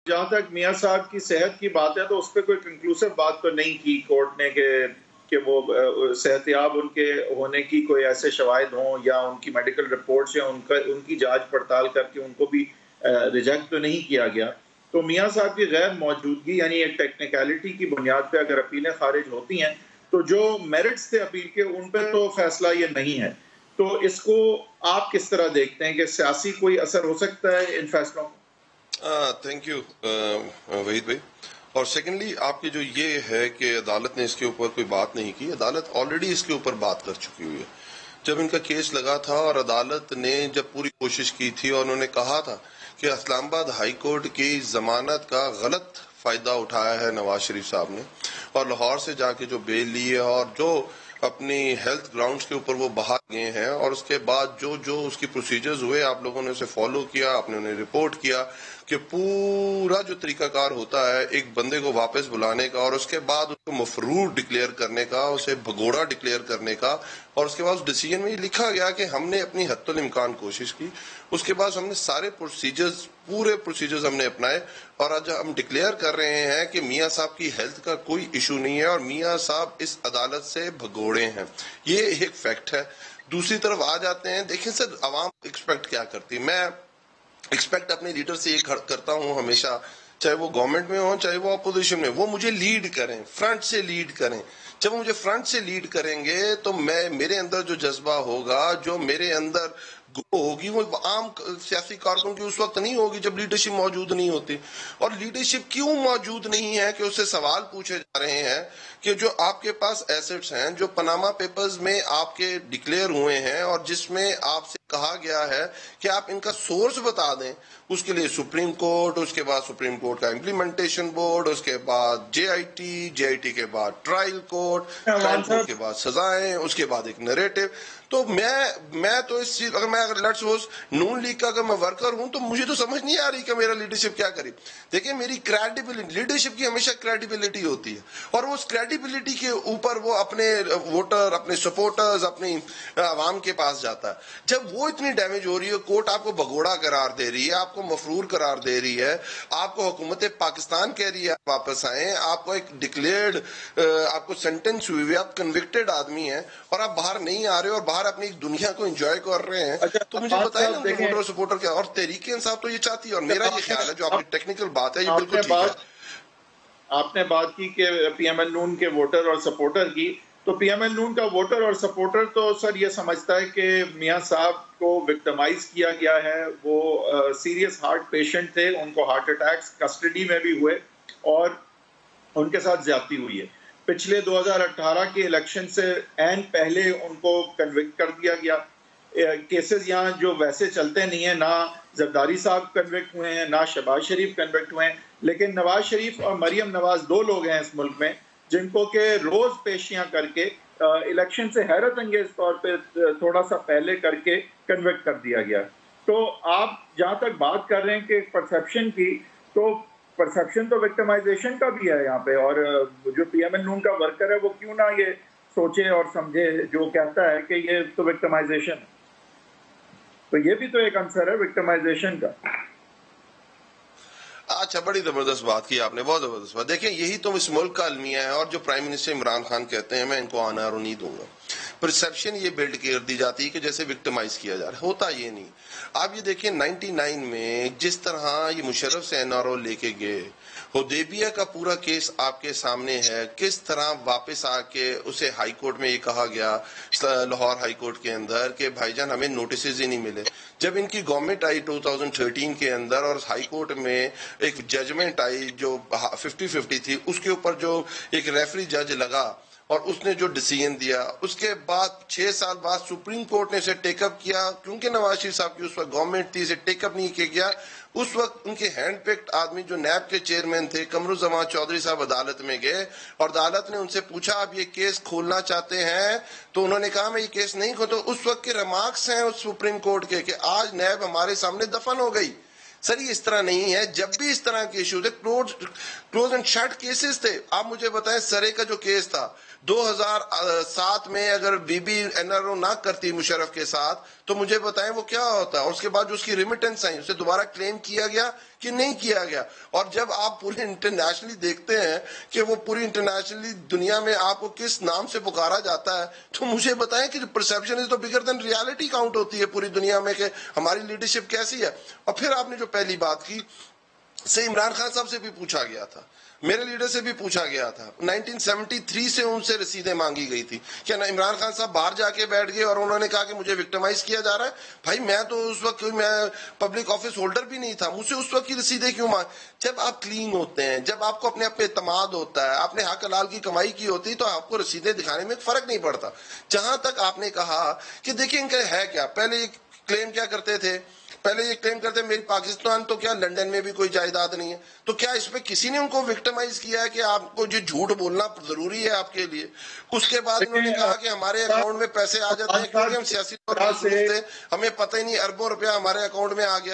جہاں تک میاں صاحب کی صحت کی بات ہے تو اس پہ کوئی کنکلوسیو بات تو نہیں کی کورٹ نے کہ وہ صحت یاب ان کے ہونے کی کوئی ایسے شواہد ہوں یا ان کی میڈیکل رپورٹس یا ان کی جانچ پڑتال کر کے ان کو بھی ریجیکٹ تو نہیں کیا گیا. تو میاں صاحب کی غیر موجودگی یعنی ایک ٹیکنیکلٹی کی بنیاد پہ اگر اپیلیں خارج ہوتی ہیں تو جو میرٹس تھے اپیل کے ان پہ تو فیصلہ یہ نہیں ہے. تو اس کو آپ کس طرح دیکھتے ہیں کہ سیاسی کوئی اثر ہو سکتا ہے ان فیصلوں کو؟ تھینک یو وحید بھائی. اور سیکنڈلی آپ کی جو یہ ہے کہ عدالت نے اس کے اوپر کوئی بات نہیں کی، عدالت آلریڈی اس کے اوپر بات کر چکی ہوئی ہے. جب ان کا کیس لگا تھا اور عدالت نے جب پوری کوشش کی تھی اور انہوں نے کہا تھا کہ اسلام آباد ہائی کورٹ کی ضمانت کا غلط فائدہ اٹھایا ہے نواز شریف صاحب نے، اور لاہور سے جا کے جو بیل لی ہے اور جو اپنی ہیلتھ گراؤنڈز کے اوپر وہ باہر گئے ہیں، اور اس کے بعد جو اس کی پروسیجرز ہوئے آپ لوگوں نے اسے فالو کیا، آپ نے انہیں رپورٹ کیا کہ پورا جو طریقہ کار ہوتا ہے ایک بندے کو واپس بلانے کا اور اس کے بعد اس کو مفرور ڈکلیئر کرنے کا، اسے بھگوڑا ڈکلیئر کرنے کا، اور اس کے بعد اس ڈیسیجن میں یہ لکھا گیا کہ ہم نے اپنی حد الامکان کوشش کی. اس کے بعد ہم نے سارے پورے پروسیجرز ہم نے اپنائے، اور آج ہم ڈکلیئر کر رہے ہیں کہ میاں صاحب کی ہیلتھ کا کوئی ایشو نہیں ہے اور میاں صاحب اس عدالت سے بھگوڑے ہیں. یہ ایک فیکٹ ہے. دوسری طرف آ جاتے ہیں، دیکھیں سر عوام ایکسپیکٹ کیا کرتی. میں ایکسپیکٹ اپنے لیڈر سے یہ کرتا ہوں ہمیشہ، چاہے وہ گورنمنٹ میں ہوں چاہے وہ اپوزیشن میں، وہ مجھے لیڈ کریں، فرنٹ سے لیڈ کریں. جب وہ مجھے فرنٹ سے لیڈ کریں گے تو میرے اندر جو جذبہ ہوگا، جو میرے اندر ہوگی، وہ عام سیاسی کارکن کی اس وقت نہیں ہوگی جب لیڈرشپ موجود نہیں ہوتی. اور لیڈرشپ کیوں موجود نہیں ہے کہ اس سے سوال پوچھے جا رہے ہیں کہ جو آپ کے پاس ایسٹس ہیں جو پاناما پیپرز میں آپ کے ڈکلیئر ہوئے ہیں اور جس میں آپ سے کہا گیا ہے کہ آپ ان کا سورس بتا دیں، اس کے لیے سپریم کورٹ، اس کے بعد سپریم کورٹ کا امپلیمنٹیشن بورڈ، اس کے بعد جے آئی ٹی کے بعد ٹرائل کورٹ کے بعد سزائیں، اس کے بعد ایک نریٹو. تو میں تو اس چیز اگر لیٹس سپوز نون لیگ کا اگر میں ورکر ہوں تو مجھے تو سمجھ نہیں آ رہی کہ میرا لیڈرشپ کیا کرے. دیکھیں میری کریڈیبلٹی، لیڈرشپ کی ہمیشہ کریڈیبلٹی ہوتی ہے، اور وہ اس کریڈیبلٹی کے اوپر وہ اپنے ووٹر، اپنے سپورٹرز، اپنی عوام کے پاس جاتا ہے. جب وہ اتنی ڈیمیج ہو رہی ہے، کورٹ آپ کو بھگوڑا قرار دے رہی ہے، آپ کو مفرور قرار دے رہی ہے، آپ کو حکومت پاکستان کہہ رہی ہے واپس آئیں، آپ کو ایک ڈکلیئرڈ آپ کو سینٹنس ہوئی ہوئی، آپ کنوکٹڈ آدمی ہیں اور آپ باہر نہیں آ رہے اور باہر اپنی دنیا کو انجوائے کر رہے ہیں، تو مجھے بتائیں نا ووٹر سپورٹر کیا. اور تحریک انصاف تو یہ چاہتی ہے، اور میرا یہ خیال ہے جو آپ کی ٹیکنیکل بات ہے یہ بالکل ٹھیک ہے. آپ نے بات کی کہ پی ایم ایل نون کے ووٹر اور سپورٹر کی، تو پی ایم ایل نون کا ووٹر اور سپورٹر تو سر یہ سمجھتا ہے کہ میاں صاحب کو وکٹمائز کیا گیا ہے. وہ سیریس ہارٹ پیشنٹ تھے، ان کو ہارٹ اٹیکس کسٹڈی میں بھی ہوئے اور ان کے ساتھ زیادتی ہوئی ہے. پچھلے 2018 کے الیکشن سے عین پہلے ان کو کنوکٹ کر دیا گیا. کیسز یہاں جو ویسے چلتے نہیں ہیں، نہ زرداری صاحب کنوکٹ ہوئے ہیں، نہ شہباز شریف کنوکٹ ہوئے ہیں، لیکن نواز شریف اور مریم نواز دو لوگ ہیں اس ملک میں جن کو کہ روز پیشیاں کر کے الیکشن سے حیرت انگیز طور پہ تھوڑا سا پہلے کر کے کنوکٹ کر دیا گیا. تو آپ جہاں تک بات کر رہے ہیں کہ پرسیپشن کی، تو پرسیپشن تو وکٹمائزیشن کا بھی ہے یہاں پہ، اور جو پی ایم ایل نون کا ورکر ہے وہ کیوں نہ یہ سوچے اور سمجھے جو کہتا ہے کہ یہ تو وکٹمائزیشن ہے. تو یہ بھی تو ایک عنصر ہے وکٹمائزیشن کا. اچھا، بڑی زبردست بات کی آپ نے، بہت زبردست بات. دیکھیں یہی تو اس ملک کا المیہ ہے، اور جو پرائم منسٹر عمران خان کہتے ہیں میں ان کو آنر نہیں دوں گا. پرسیپشن یہ بلڈ کر دی جاتی ہے کہ جیسے وکٹمائز کیا جا رہا ہے، ہوتا یہ نہیں. آپ یہ دیکھیں 99 میں جس طرح یہ مشرف سے این آر او لے کے گئے، حدیبیہ کا پورا کیس آپ کے سامنے ہے، کس طرح واپس آ کے اسے ہائی کورٹ میں یہ کہا گیا لاہور ہائی کورٹ کے اندر کہ بھائی جان ہمیں نوٹسز ہی نہیں ملے. جب ان کی گورنمنٹ آئی 2013 کے اندر اور ہائی کورٹ میں ایک ججمنٹ آئی جو 50-50 تھی، اس کے اوپر جو ایک ریفری جج لگا اور اس نے جو ڈیسیژن دیا، اس کے بعد 6 سال بعد سپریم کورٹ نے اسے ٹیک اپ کیا. کیونکہ نواز شریف صاحب کی اس وقت گورنمنٹ تھی، اسے ٹیک اپ نہیں کیا گیا. اس وقت ان کے ہینڈ پکڈ آدمی جو نیب کے چیئرمین تھے قمرالزمان چودھری صاحب عدالت میں گئے اور عدالت نے ان سے پوچھا آپ یہ کیس کھولنا چاہتے ہیں؟ تو انہوں نے کہا میں یہ کیس نہیں کھولتا. اس وقت کے ریمارکس ہیں اس سپریم کورٹ کے کہ آج نیب ہمارے سامنے دفن ہو گئی. سر یہ اس طرح نہیں ہے. جب بھی اس طرح کے ایشو تھے کلوز اینڈ شٹ کیسز تھے. آپ مجھے بتائیں سرے کا جو کیس تھا 2007 میں اگر بی بی NRO نہ کرتی مشرف کے ساتھ تو مجھے بتائیں وہ کیا ہوتا، اور اس کے بعد جو اس کی ریمیٹنس آئی اسے دوبارہ کلیم کیا گیا کہ نہیں کیا گیا؟ اور جب آپ پورے انٹرنیشنلی دیکھتے ہیں کہ وہ پوری انٹرنیشنلی دنیا میں آپ کو کس نام سے پکارا جاتا ہے، تو مجھے بتائیں کہ پرسیپشن از تو بگر دین ریالٹی کاؤنٹ ہوتی ہے پوری دنیا میں کہ ہماری لیڈرشپ کیسی ہے۔ اور پھر آپ نے جو پہلی بات کی سے عمران خان صاحب سے بھی پوچھا گیا تھا، میرے لیڈر سے بھی پوچھا گیا تھا، 1973 سے ان سے رسیدیں مانگی گئی تھی کہ عمران خان صاحب باہر جا کے بیٹھ گئے اور انہوں نے کہا کہ مجھے وکٹمائز کیا جا رہا ہے۔ بھائی میں تو اس وقت میں پبلک آفس ہولڈر بھی نہیں تھا، مجھ سے اس وقت کی رسیدیں کیوں مانگ؟ جب آپ کلین ہوتے ہیں، جب آپ کو اپنے اعتماد ہوتا ہے، آپ نے حق حلال کی کمائی کی ہوتی، تو آپ کو رسیدیں دکھانے میں فرق نہیں پڑتا۔ جہاں تک آپ نے کہا کہ دیکھیں ان کا ہے کیا، پہلے کلیم کیا کرتے تھے، پہلے یہ کلیم کرتے میری پاکستان تو کیا لنڈن میں بھی کوئی جائیداد نہیں ہے، تو کیا اس پہ کسی نے ان کو وکٹمائز کیا ہے کہ آپ کو جو جھوٹ بولنا ضروری ہے آپ کے لیے؟ اس کے بعد انہوں نے کہا کہ ہمارے اکاؤنٹ میں پیسے آ جاتے ہیں کیونکہ ہم سیاسی طور پر مصروف تھے، ہمیں پتہ ہی نہیں اربوں روپیہ ہمارے اکاؤنٹ میں آ گیا۔